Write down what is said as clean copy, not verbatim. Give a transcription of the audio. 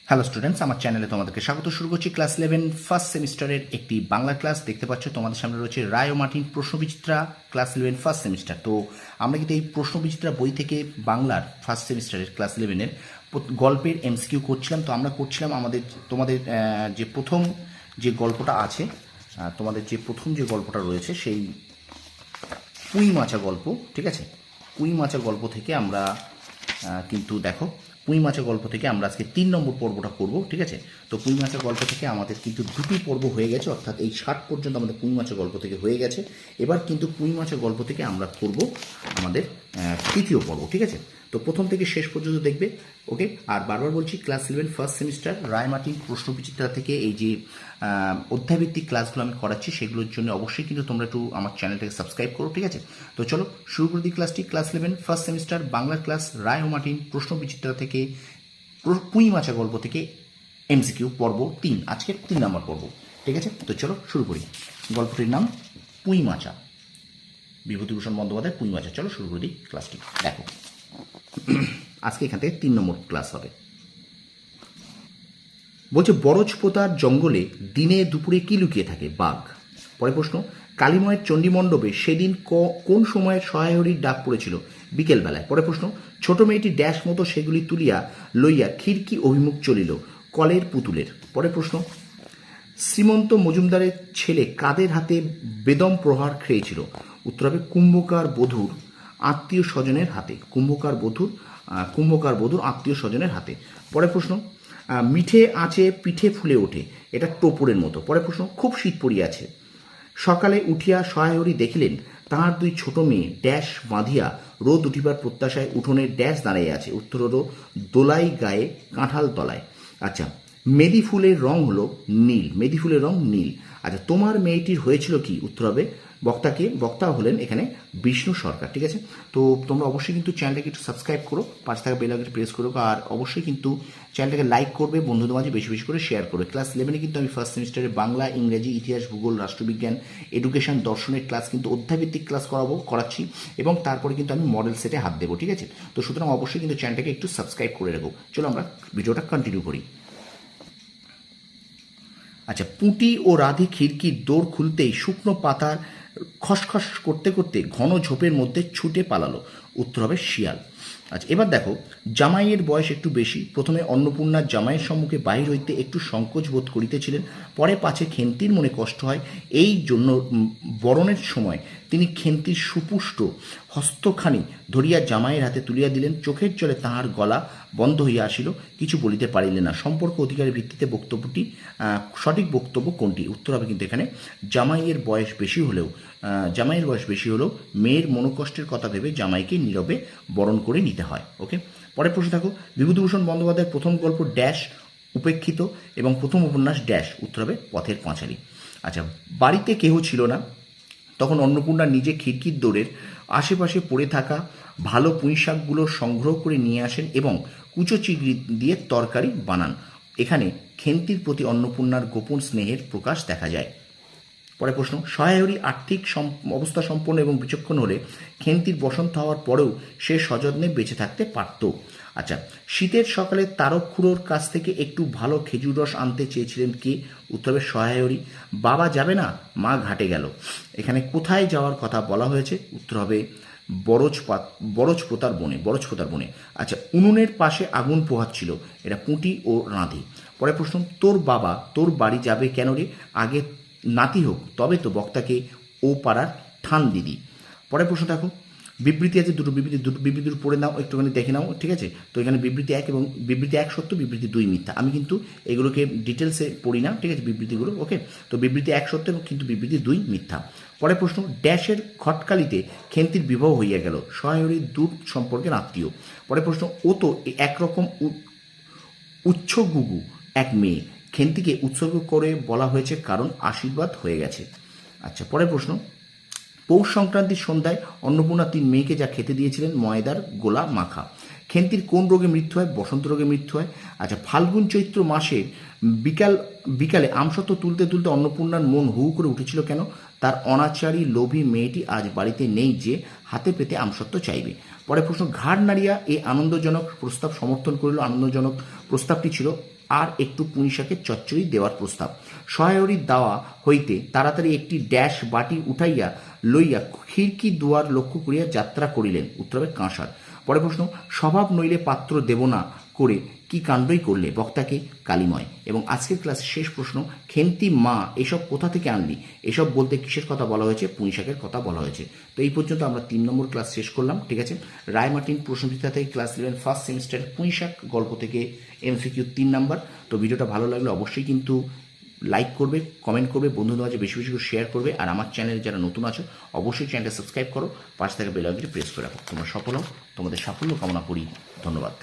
Hello students, আমার চ্যানেলে তোমাদেরকে স্বাগত। শুরু করছি ক্লাস 11 ফার্স্ট সেমিস্টারের একটি বাংলা ক্লাস। দেখতে পাচ্ছ তোমাদের সামনে রয়েছে রায় ও মার্টিন প্রশ্নবিচিত্রা ক্লাস 11 ফার্স্ট সেমিস্টার। তো আমরা কিন্তু এই প্রশ্নবিচিত্রা বই থেকে বাংলার ফার্স্ট সেমিস্টারের ক্লাস 11-এর গল্পের এমসিকিউ করছিলাম। তো আমরা করছিলাম তোমাদের যে প্রথম যে গল্পটা আছে, তোমাদের যে প্রথম যে গল্পটা রয়েছে সেই পুঁই মাচা গল্প, ঠিক আছে? পুঁই মাচা গল্প থেকে আমরা কিন্তু দেখো, পুঁই মাচা গল্প থেকে আমরা আজকে 3 নম্বর পর্বটা করব, ঠিক আছে? তো পুঁই মাচা গল্প থেকে আমাদের কিন্তু দুটি পর্ব হয়ে গেছে, অর্থাৎ এই 60 পর্যন্ত আমাদের পুঁই মাচা গল্প থেকে হয়ে গেছে। এবার কিন্তু পুঁই মাচা গল্প থেকে আমরা করব আমাদের তৃতীয় পর্ব, ঠিক আছে? তো প্রথম থেকে শেষ পর্যন্ত দেখবে, ওকে? আর বারবার বলছি, ক্লাস 11 ফার্স্ট সেমিস্টার রায় মার্টিন প্রশ্নবিচিত্রা থেকে এই যে অধ্যায়ভিত্তিক ক্লাসগুলো আমি করাচ্ছি, সেগুলোর জন্য অবশ্যই কিন্তু তোমরা একটু আমার চ্যানেলটাকে সাবস্ক্রাইব করো, ঠিক আছে? তো চলো শুরু করে দিই ক্লাসটি। Class 11 first semester Bangla class, Roy ও মার্টিন প্রশ্নবিচিত্রা থেকে পুঁই মাচা গল্প থেকে এমসিকিউ পর্ব 3, আজকের 3 নম্বর পর্ব, ঠিক আছে? তো চলো শুরু করি। গল্পটির নাম পুঁই মাচা, বিভূতিভূষণ বন্দ্যোপাধ্যায় পুঁই মাচা। চলো শুরু করে দিই ক্লাসটি। দেখো, আজকে এখান থেকে 3 নম্বর ক্লাস হবে। বলছে, বরজপোতার জঙ্গলে দিনে দুপুরে কি লুকিয়ে থাকে? বাঘ। পরে প্রশ্ন, কালীময়ের চণ্ডীমণ্ডপে সেদিন কোন সময়ের সহায়হরির ডাক পড়েছিল? বিকেলবেলায়। পরে প্রশ্ন, ছোট মেয়েটি ড্যাশ মতো সেগুলি তুলিয়া লইয়া খিড়কি অভিমুখ চলিল? কলের পুতুলের। পরে প্রশ্ন, শ্রীমন্ত মজুমদারের ছেলে কাদের হাতে বেদম প্রহার খেয়েছিল? উত্তর হবে কুম্ভকার বধূর আত্মীয় স্বজনের হাতে। কুম্ভকার বধূর আত্মীয় স্বজনের হাতে। পরে প্রশ্ন, মিঠে আঁচে পিঠে ফুলে ওঠে, এটা টোপরের মতো। পরে প্রশ্ন, খুব শীত পড়িয়াছে, সকালে উঠিয়া সহায়হরি দেখিলেন তাহার দুই ছোট মেয়ে ড্যাশ বাঁধিয়া রোদ উঠিবার প্রত্যাশায় উঠোনের ড্যাশ দাঁড়াইয়া আছে। উত্তর হলো দোলাই গায়ে কাঁঠাল তলায়। আচ্ছা, মেদি ফুলের রং হলো নীল, মেদি ফুলের রং নীল। আচ্ছা, তোমার মেয়েটির হয়েছিল কি? উত্তর হবে, বক্তা হলেন এখানে বিষ্ণু সরকার, ঠিক আছে? তো তোমরা অবশ্যই কিন্তু চ্যানেলটাকে একটু সাবস্ক্রাইব করো, পাশে থাকা বেল আইকনটি প্রেস করো, আর অবশ্যই কিন্তু চ্যানেলটাকে লাইক করবে, বন্ধুদের মাঝে বেশি বেশি করে শেয়ার করবে। ক্লাস 11-এ কিন্তু আমি ফার্স্ট সেমিস্টারে বাংলা, ইংরেজি, ইতিহাস, ভূগোল, রাষ্ট্রবিজ্ঞান, এডুকেশন, দর্শনের ক্লাস কিন্তু অধ্যায়ভিত্তিক ক্লাস করাচ্ছি, এবং তারপরে কিন্তু আমি মডেল সেটে হাত দেবো, ঠিক আছে? তো সুতরাং অবশ্যই কিন্তু চ্যানেলটাকে একটু সাবস্ক্রাইব করে রাখো। চলো আমরা ভিডিওটা কন্টিনিউ করি। আচ্ছা, পুঁটি ও রাধি খিড়কির দৌড় খুলতেই শুকনো পাতার খসখস করতে করতে ঘন ঝোপের মধ্যে ছুটে পালালো। উত্তর হবে শিয়াল। আচ্ছা, এবার দেখো, জামাইয়ের বয়স একটু বেশি। প্রথমে অন্নপূর্ণার জামাইয়ের সম্মুখে বাহির হইতে একটু সংকোচ বোধ করিতেছিলেন, পরে পাছে খেন্তির মনে কষ্ট হয়, এই জন্য বরণের সময় তিনি খেন্তির সুপুষ্ট হস্তখানি ধরিয়া জামাইয়ের হাতে তুলিয়া দিলেন। চোখের জলে তাহার গলা বন্ধ হইয়া আসিল, কিছু বলিতে পারিলেন না। সম্পর্ক অধিকারের ভিত্তিতে বক্তব্যটি সঠিক বক্তব্য কোনটি? উত্তর হবে কিন্তু এখানে জামাইয়ের বয়স বেশি হলেও মেয়ের মনোকষ্টের কথা ভেবে জামাইকে নীরবে বরণ করে নিতে হয়। ওকে, পরের প্রশ্ন থাকো, বিভূতিভূষণ বন্দ্যোপাধ্যায়ের প্রথম গল্প ড্যাশ উপেক্ষিত এবং প্রথম উপন্যাস ড্যাশ? উত্তর হবে পথের পাঁচালী। আচ্ছা, বাড়িতে কেহ ছিল না, তখন অন্নপূর্ণা নিজে খিড়কির দৌড়ের আশেপাশে পড়ে থাকা ভালো পুঁইশাকগুলো সংগ্রহ করে নিয়ে আসেন এবং কুচো চিংড়ি দিয়ে তরকারি বানান। এখানে খেন্তির প্রতি অন্নপূর্ণার গোপন স্নেহের প্রকাশ দেখা যায়। পরে প্রশ্ন, সহায়হরি আর্থিক অবস্থা সম্পন্ন এবং বিচক্ষণ হলে খেন্তির বসন্ত হওয়ার পরেও সে সযত্নে বেঁচে থাকতে পারত। আচ্ছা, শীতের সকালে তারকখুড়োর কাছ থেকে একটু ভালো খেজুর রস আনতে চেয়েছিলেন কে? উত্তর হবে সহায়হরি। বাবা যাবে না, মা ঘাটে গেল। এখানে কোথায় যাওয়ার কথা বলা হয়েছে? উত্তর হবে বরজপোতার বনে। আচ্ছা, উনুনের পাশে আগুন পোহাচ্ছিল, এটা পুঁটি ও রাঁধি। পরে প্রশ্ন, তোর বাড়ি যাবে কেন রে? আগে নাতি হোক, তবে তো বক্তাকে ও পাড়ার ঠান দিদি। পরে প্রশ্ন দেখো, বিবৃতি আছে দুটো বিবৃতি পড়ে নাও, একটুখানি দেখে নাও, ঠিক আছে? তো এখানে বিবৃতি 1 এবং বিবৃতি 1 সত্য, বিবৃতি 2 মিথ্যা। আমি কিন্তু এগুলোকে ডিটেলসে পড়ি না, ঠিক আছে, বিবৃতিগুলো। ওকে, তো বিবৃতি 1 সত্য এবং কিন্তু বিবৃতি 2 মিথ্যা। পরে প্রশ্ন, ড্যাশের খটকালিতে খেন্তির বিবাহ হইয়া গেল, সহায়হরির দূর সম্পর্কের আত্মীয়। পরে প্রশ্ন, ও তো একরকম উচ্ছগুগু এক মেয়ে, খেন্তিকে উৎসর্গ করে বলা হয়েছে কারণ আশীর্বাদ হয়ে গেছে। আচ্ছা, পরের প্রশ্ন, পৌষ সংক্রান্তির সন্ধ্যায় অন্নপূর্ণা 3 মেয়েকে যা খেতে দিয়েছিলেন ময়দার গোলা মাখা। খেন্তির কোন রোগে মৃত্যু হয়? বসন্ত রোগে মৃত্যু হয়। আচ্ছা, ফাল্গুন চৈত্র মাসের বিকালে আমসত্ত্ব তুলতে তুলতে অন্নপূর্ণার মন হু করে উঠেছিল কেন? তার অনাচারী লোভী মেয়েটি আজ বাড়িতে নেই যে হাতে পেতে আমসত্ত্ব চাইবে। পরে প্রশ্ন, ঘাড় নাড়িয়া এই আনন্দজনক প্রস্তাব সমর্থন করিল। আনন্দজনক প্রস্তাবটি ছিল আর একটু পুঁইশাকের চচ্চড়ি দেওয়ার প্রস্তাব। সহায়রীর দাওয়া হইতে তাড়াতাড়ি একটি ড্যাশ বাটি উঠাইয়া লইয়া খিড়কি দুয়ার লক্ষ্য করিয়া যাত্রা করিলেন। উত্তর হবে কাঁসার। পরে প্রশ্ন, স্বভাব নইলে পাত্র দেব না করে কি কাণ্ডই করলে? বক্তাকে কালিময়। এবং আজকের ক্লাসের শেষ প্রশ্ন, খেন্তি মা এসব কোথা থেকে আনলি? এসব বলতে কিসের কথা বলা হয়েছে? পুঁইশাকের কথা বলা হয়েছে। তো এই পর্যন্ত আমরা 3 নম্বর ক্লাস শেষ করলাম। ঠিক আছে, রায় মার্টিন প্রশ্নবিদ্যা থেকে ক্লাস 11 ফার্স্ট সেমিস্টার পুঁইশাক গল্প থেকে এমসিকিউ 3 নাম্বার। তো ভিডিওটা ভালো লাগলে অবশ্যই কিন্তু লাইক করবে, কমেন্ট করবে, বন্ধুদের মাঝে বেশি বেশি করে শেয়ার করবে। আর আমার চ্যানেলে যারা নতুন আছো অবশ্যই চ্যানেলটা সাবস্ক্রাইব করো, পাশে থাকা বেল আইকনটি প্রেস করে রাখো। তোমরা সফল হও, তোমাদের সাফল্য কামনা করি। ধন্যবাদ।